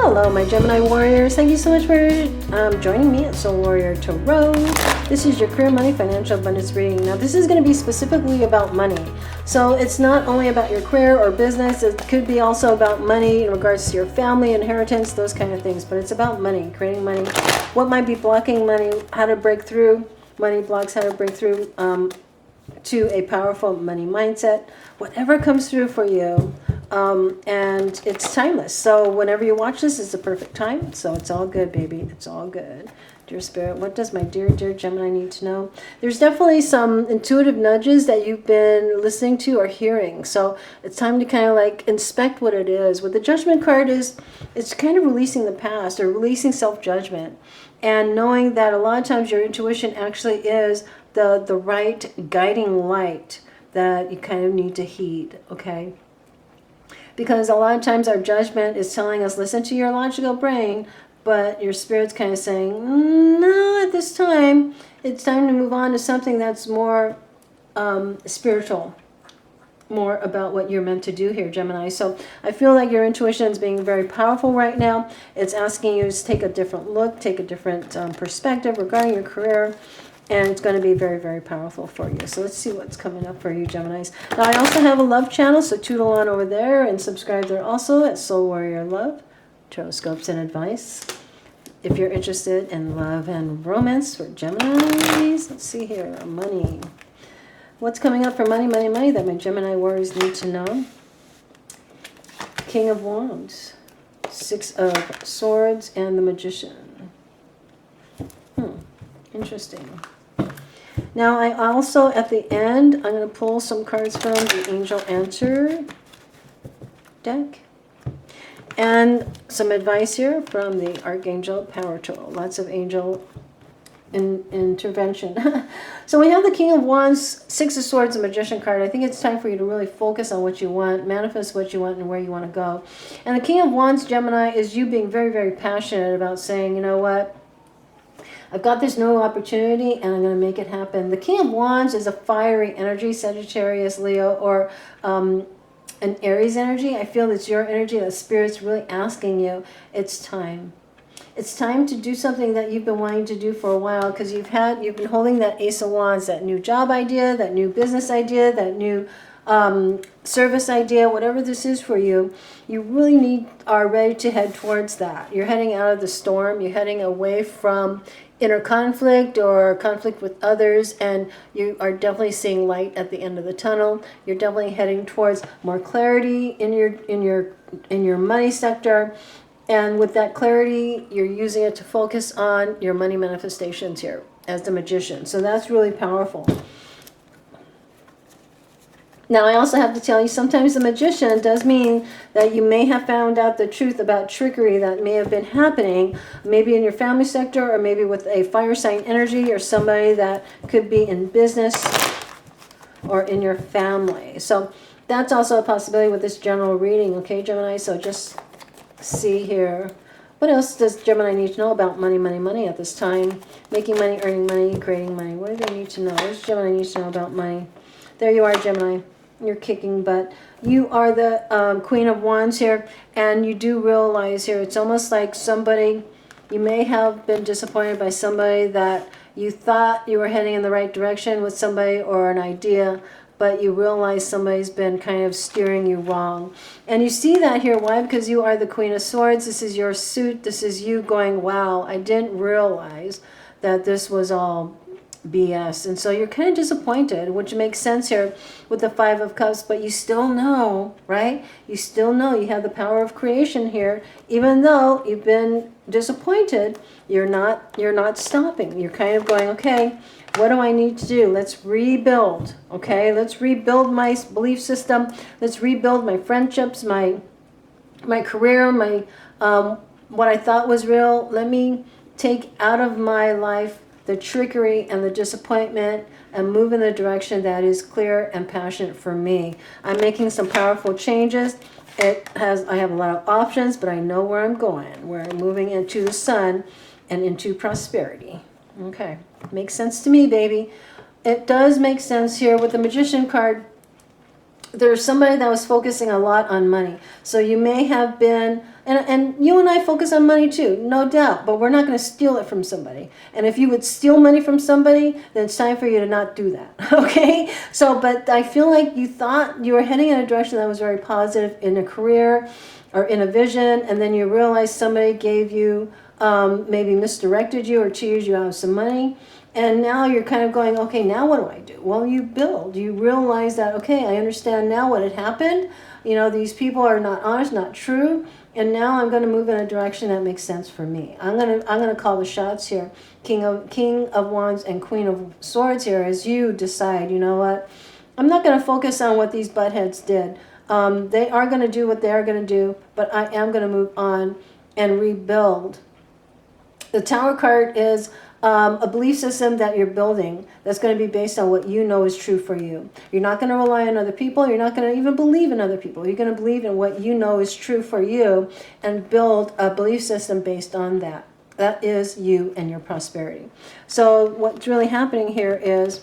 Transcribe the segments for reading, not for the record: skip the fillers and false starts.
Hello, my Gemini warriors. Thank you so much for joining me at Soul Warrior Tarot. This is your career, money, financial abundance reading. Now, this is going to be specifically about money. So it's not only about your career or business. It could be also about money in regards to your family, inheritance, those kind of things. But it's about money, creating money, what might be blocking money, how to break through money blocks, how to break through to a powerful money mindset, whatever comes through for you. And it's timeless. So whenever you watch this, it's the perfect time. So it's all good, baby. It's all good. Dear Spirit, what does my dear Gemini need to know? There's definitely some intuitive nudges that you've been listening to or hearing. So it's time to kind of like inspect what it is. What the Judgment card is, it's kind of releasing the past or releasing self-judgment. And knowing that a lot of times your intuition actually is the right guiding light that you kind of need to heed, okay? Because a lot of times our judgment is telling us, listen to your logical brain, but your spirit's kind of saying, no, at this time, it's time to move on to something that's more spiritual, more about what you're meant to do here, Gemini. So I feel like your intuition is being very powerful right now. It's asking you to take a different look, take a different perspective regarding your career. And it's going to be very, very powerful for you. So let's see what's coming up for you, Geminis. Now, I also have a love channel, so tootle on over there and subscribe there also at Soul Warrior Love, Tarot Scopes and Advice. If you're interested in love and romance for Geminis, let's see here, money. What's coming up for money, money, money that my Gemini warriors need to know? King of Wands, Six of Swords, and the Magician. Interesting. Now, I also, at the end, I'm going to pull some cards from the Angel Answer deck. And some advice here from the Archangel Power Tool. Lots of angel intervention. So we have the King of Wands, Six of Swords, and Magician card. I think it's time for you to really focus on what you want, manifest what you want and where you want to go. And the King of Wands, Gemini, is you being very, very passionate about saying, you know what? I've got this new opportunity and I'm going to make it happen. The King of Wands is a fiery energy, Sagittarius, Leo, or an Aries energy. I feel it's your energy, that Spirit's really asking you, it's time. It's time to do something that you've been wanting to do for a while, because you've been holding that Ace of Wands, that new job idea, that new business idea, that new service idea, whatever this is for you. You really are ready to head towards that. You're heading out of the storm. You're heading away from inner conflict or conflict with others, and you are definitely seeing light at the end of the tunnel. You're definitely heading towards more clarity in your money sector, and with that clarity, you're using it to focus on your money manifestations here as the Magician. So that's really powerful. Now, I also have to tell you, sometimes the Magician does mean that you may have found out the truth about trickery that may have been happening, maybe in your family sector, or maybe with a fire sign energy, or somebody that could be in business or in your family. So that's also a possibility with this general reading, okay, Gemini? So just see here. What else does Gemini need to know about money, money, money at this time? Making money, earning money, creating money. What do they need to know? What does Gemini need to know about money? There you are, Gemini. You're kicking butt. You are the Queen of Wands here, and you do realize here, it's almost like somebody, you may have been disappointed by somebody that you thought you were heading in the right direction with somebody or an idea, but you realize somebody's been kind of steering you wrong. And you see that here. Why? Because you are the Queen of Swords. This is your suit. This is you going, wow, I didn't realize that this was all BS. And so you're kind of disappointed, which makes sense here with the Five of Cups, but you still know, right? You still know you have the power of creation here. Even though you've been disappointed, you're not stopping. You're kind of going, okay, what do I need to do? Let's rebuild, okay? Let's rebuild my belief system. Let's rebuild my friendships, my career, my what I thought was real. Let me take out of my life the trickery and the disappointment and move in the direction that is clear and passionate for me. I'm making some powerful changes. I have a lot of options, but I know where I'm going. We're moving into the sun and into prosperity. Okay, makes sense to me, baby. It does make sense here with the Magician card. there's somebody that was focusing a lot on money. So you may have been, and you and I focus on money too, no doubt, but we're not going to steal it from somebody. And if you would steal money from somebody, then it's time for you to not do that. Okay? So, but I feel like you thought you were heading in a direction that was very positive in a career or in a vision, and then you realized somebody gave you, maybe misdirected you or cheated you out of some money. And now you're kind of going, okay, now what do I do? Well, you build. You realize that, okay, I understand now what had happened. You know, these people are not honest, not true. And now I'm going to move in a direction that makes sense for me. I'm going to call the shots here. King of Wands and Queen of Swords here, as you decide, you know what? I'm not going to focus on what these buttheads did. They are going to do what they are going to do, but I am going to move on and rebuild. The Tower card is a belief system that you're building that's going to be based on what you know is true for you. You're not going to rely on other people. You're not going to even believe in other people. You're going to believe in what you know is true for you and build a belief system based on that. That is you and your prosperity. So what's really happening here is,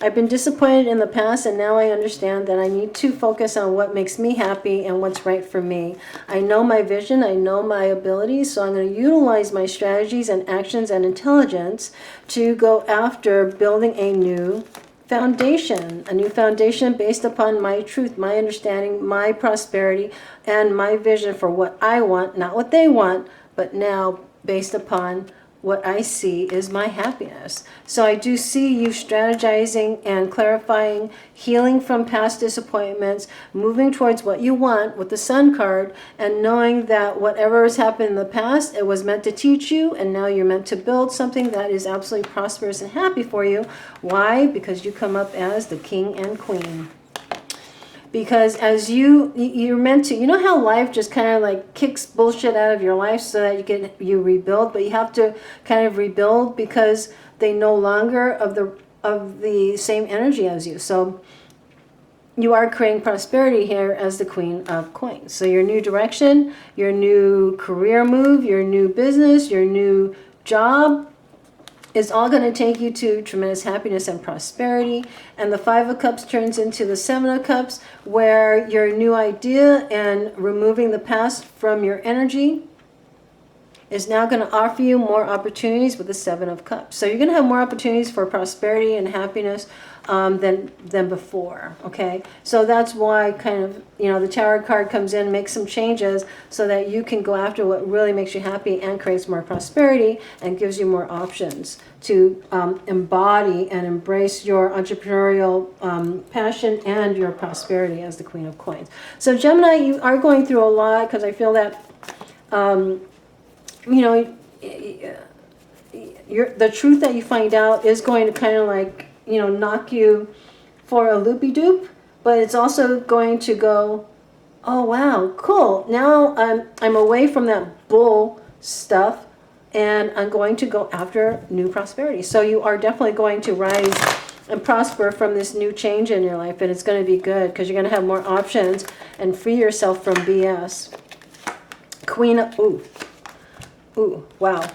I've been disappointed in the past, and now I understand that I need to focus on what makes me happy and what's right for me. I know my vision, I know my abilities, so I'm going to utilize my strategies and actions and intelligence to go after building a new foundation based upon my truth, my understanding, my prosperity, and my vision for what I want, not what they want, but now based upon what I see is my happiness. So I do see you strategizing and clarifying, healing from past disappointments, moving towards what you want with the Sun card, and knowing that whatever has happened in the past, it was meant to teach you, and now you're meant to build something that is absolutely prosperous and happy for you. Why? Because you come up as the King and Queen. Because as you're meant to, you know how life just kind of like kicks bullshit out of your life so that you rebuild, but you have to kind of rebuild because they no longer of the same energy as you. So you are creating prosperity here as the Queen of Coins. So your new direction, your new career move, your new business, your new job, is all going to take you to tremendous happiness and prosperity. And the Five of Cups turns into the Seven of Cups, where your new idea and removing the past from your energy is now going to offer you more opportunities with the Seven of Cups. So you're going to have more opportunities for prosperity and happiness than before, okay? So that's why kind of, you know, the Tower card comes in, makes some changes so that you can go after what really makes you happy and creates more prosperity and gives you more options to embody and embrace your entrepreneurial passion and your prosperity as the Queen of Coins. So Gemini, you are going through a lot because I feel that, you know, the truth that you find out is going to kind of like, you know, knock you for a loopy-doop, but it's also going to go, oh wow, cool, now I'm away from that bull stuff and I'm going to go after new prosperity. So you are definitely going to rise and prosper from this new change in your life, and it's going to be good because you're going to have more options and free yourself from BS. Queen of, ooh, wow.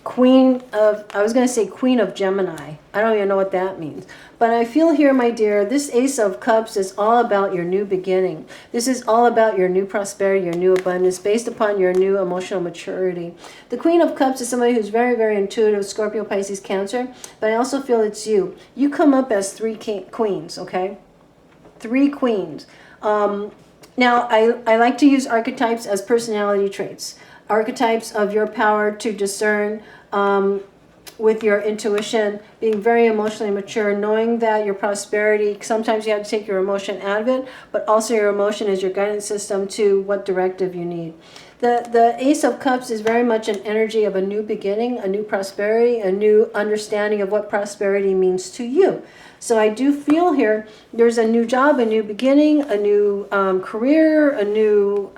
Queen of, I was going to say Queen of Gemini. I don't even know what that means. But I feel here, my dear, this Ace of Cups is all about your new beginning. This is all about your new prosperity, your new abundance, based upon your new emotional maturity. The Queen of Cups is somebody who's very, very intuitive, Scorpio, Pisces, Cancer. But I also feel it's you. You come up as three queens, okay? Three queens. Now, I like to use archetypes as personality traits. Archetypes of your power to discern with your intuition, being very emotionally mature, knowing that your prosperity, sometimes you have to take your emotion out of it, but also your emotion is your guidance system to what directive you need. The Ace of Cups is very much an energy of a new beginning, a new prosperity, a new understanding of what prosperity means to you. So I do feel here there's a new job, a new beginning, a new career, a new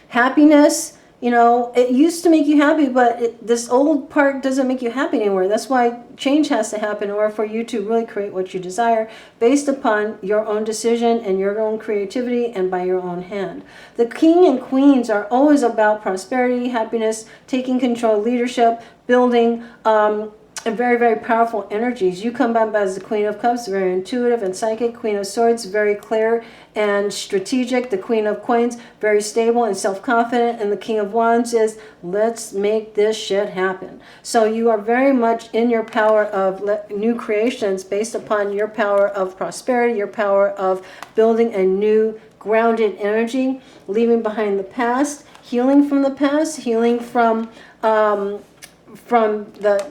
happiness. You know, it used to make you happy, but this old part doesn't make you happy anymore. That's why change has to happen in order for you to really create what you desire based upon your own decision and your own creativity and by your own hand. The King and Queens are always about prosperity, happiness, taking control, leadership, building, and very, very powerful energies. You come up as the Queen of Cups, very intuitive and psychic. Queen of Swords, very clear and strategic. The Queen of Coins, very stable and self-confident. And the King of Wands is, let's make this shit happen. So you are very much in your power of new creations based upon your power of prosperity, your power of building a new grounded energy, leaving behind the past, healing from the past, healing from the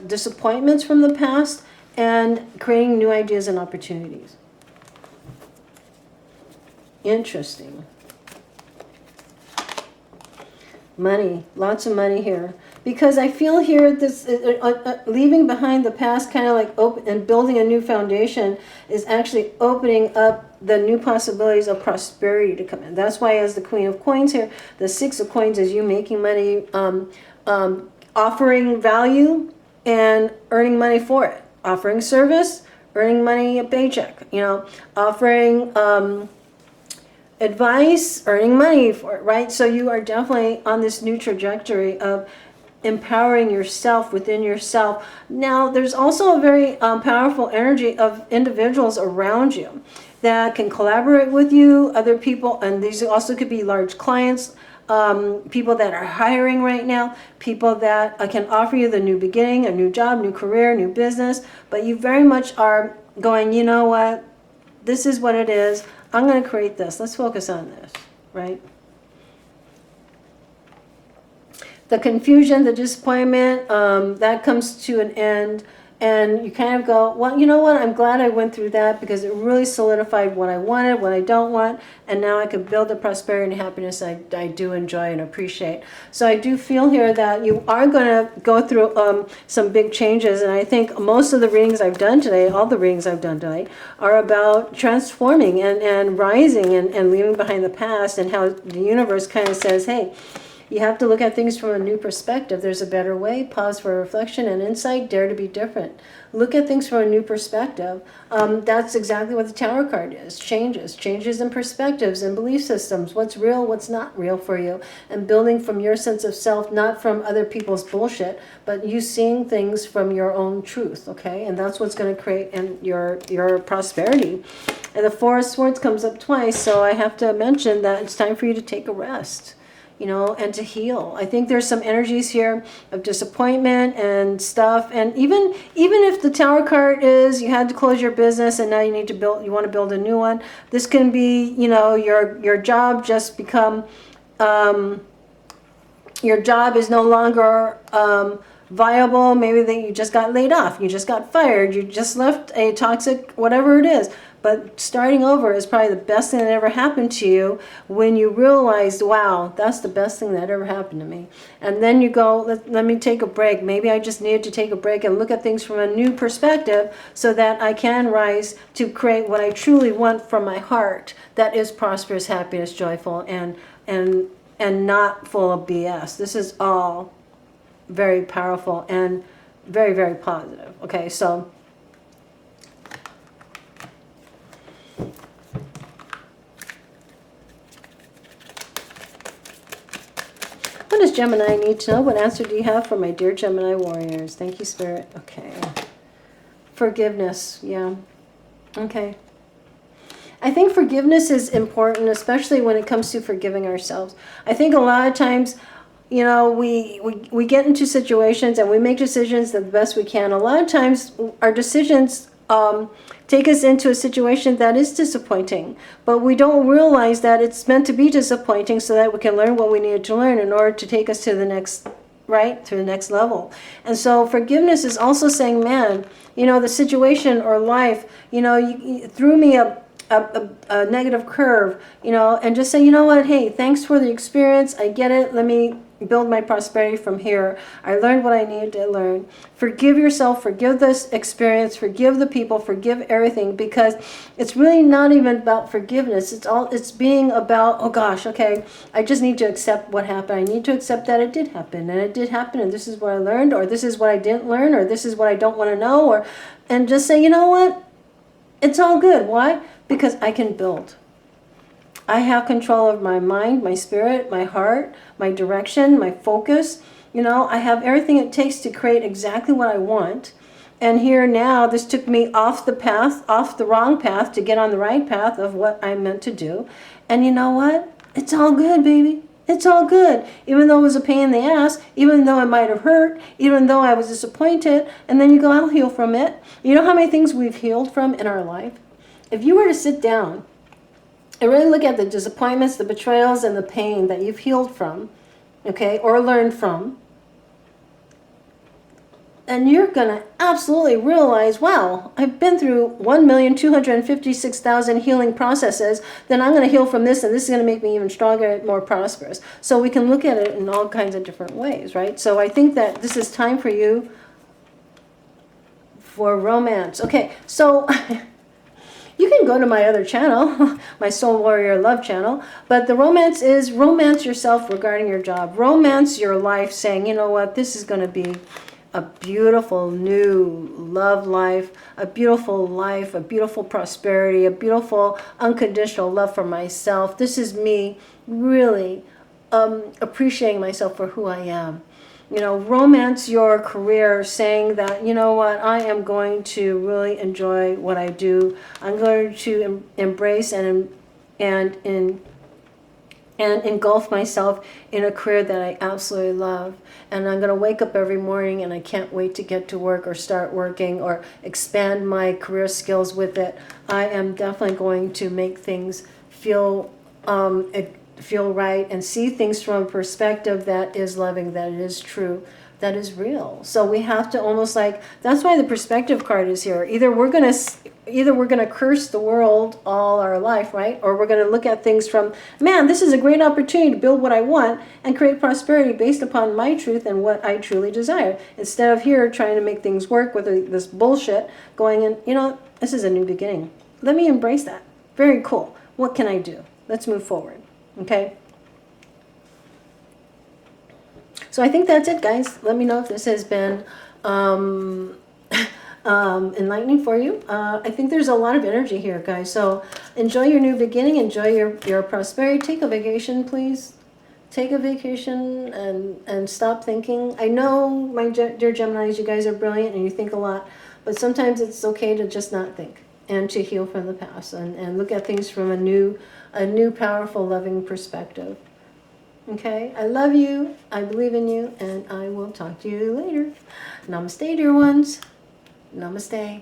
disappointments from the past, and creating new ideas and opportunities. Interesting. Money, lots of money here. Because I feel here this leaving behind the past, kind of like open and building a new foundation, is actually opening up the new possibilities of prosperity to come in. That's why, as the Queen of Coins here, the Six of Coins is you making money, offering value and earning money for it. Offering service, earning money, a paycheck. You know, offering advice, earning money for it, right? So you are definitely on this new trajectory of empowering yourself within yourself. Now, there's also a very powerful energy of individuals around you that can collaborate with you, other people, and these also could be large clients, people that are hiring right now, people that can offer you the new beginning, a new job, new career, new business, but you very much are going, you know what, this is what it is, I'm going to create this, let's focus on this, right? The confusion, the disappointment, that comes to an end, and you kind of go, well, you know what, I'm glad I went through that because it really solidified what I wanted, what I don't want, and now I can build the prosperity and happiness I do enjoy and appreciate. So I do feel here that you are going to go through some big changes, and I think most of the readings I've done today, all the readings I've done today, are about transforming and rising and leaving behind the past, and how the universe kind of says, hey, you have to look at things from a new perspective. There's a better way. Pause for reflection and insight. Dare to be different. Look at things from a new perspective. That's exactly what the Tower card is. Changes in perspectives and belief systems. What's real, what's not real for you. And building from your sense of self, not from other people's bullshit, but you seeing things from your own truth, okay? And that's what's going to create your prosperity. And the Four of Swords comes up twice, so I have to mention that it's time for you to take a rest. You know, and to heal. I think there's some energies here of disappointment and stuff. And even if the Tower card is you had to close your business and now you need to build, you want to build a new one. This can be, you know, your job just become, your job is no longer viable. Maybe that you just got laid off, you just got fired, you just left a toxic, whatever it is. But starting over is probably the best thing that ever happened to you when you realized, wow, that's the best thing that ever happened to me. And then you go, let me take a break. Maybe I just needed to take a break and look at things from a new perspective so that I can rise to create what I truly want from my heart, that is prosperous, happiness, joyful, and not full of BS. This is all very powerful and very, very positive. Okay, so what does Gemini need to know? What answer do you have for my dear Gemini warriors? Thank you, Spirit. Okay. Forgiveness. Yeah. Okay. I think forgiveness is important, especially when it comes to forgiving ourselves. I think a lot of times, you know, we get into situations and we make decisions the best we can. A lot of times our decisions take us into a situation that is disappointing, but we don't realize that it's meant to be disappointing so that we can learn what we needed to learn in order to take us to the next, right, to the next level. And so forgiveness is also saying, man, you know, the situation or life, you know, you threw me a negative curve, you know, and just say, you know what, hey, thanks for the experience, I get it, let me build my prosperity from here. I learned what I needed to learn. Forgive yourself, forgive this experience, forgive the people, forgive everything, because it's really not even about forgiveness. It's being about, oh gosh, okay, I just need to accept what happened. I need to accept that it did happen, and it did happen, and this is what I learned, or this is what I didn't learn, or this is what I don't want to know, and just say, you know what, it's all good. Why? Because I can build. I have control of my mind, my spirit, my heart, my direction, my focus. You know, I have everything it takes to create exactly what I want. And here now, this took me off the path, off the wrong path to get on the right path of what I meant to do. And you know what? It's all good, baby. It's all good. Even though it was a pain in the ass, even though it might have hurt, even though I was disappointed, and then you go, I'll heal from it. You know how many things we've healed from in our life? If you were to sit down and really look at the disappointments, the betrayals, and the pain that you've healed from, okay, or learned from, and you're going to absolutely realize, wow, I've been through 1,256,000 healing processes, then I'm going to heal from this, and this is going to make me even stronger, more prosperous. So we can look at it in all kinds of different ways, right? So I think that this is time for you for romance. Okay, so you can go to my other channel, my Soul Warrior Love channel, but the romance is romance yourself regarding your job. Romance your life saying, you know what, this is going to be a beautiful new love life, a beautiful prosperity, a beautiful unconditional love for myself. This is me really appreciating myself for who I am. You know, romance your career saying that, you know what, I am going to really enjoy what I do. I'm going to embrace and engulf myself in a career that I absolutely love. And I'm going to wake up every morning and I can't wait to get to work or start working or expand my career skills with it. I am definitely going to make things feel right and see things from a perspective that is loving, that is true, that is real. So we have to almost like, that's why the perspective card is here. Either we're going to curse the world all our life, right? Or we're going to look at things from, man, this is a great opportunity to build what I want and create prosperity based upon my truth and what I truly desire. Instead of here trying to make things work with this bullshit going in, you know, this is a new beginning. Let me embrace that. Very cool. What can I do? Let's move forward. Okay? So I think that's it, guys. Let me know if this has been enlightening for you. I think there's a lot of energy here, guys. So enjoy your new beginning. Enjoy your prosperity. Take a vacation, please. Take a vacation and stop thinking. I know, my dear Geminis, you guys are brilliant and you think a lot, but sometimes it's okay to just not think and to heal from the past and look at things from a new, powerful, loving perspective. Okay, I love you, I believe in you, and I will talk to you later. Namaste, dear ones. Namaste.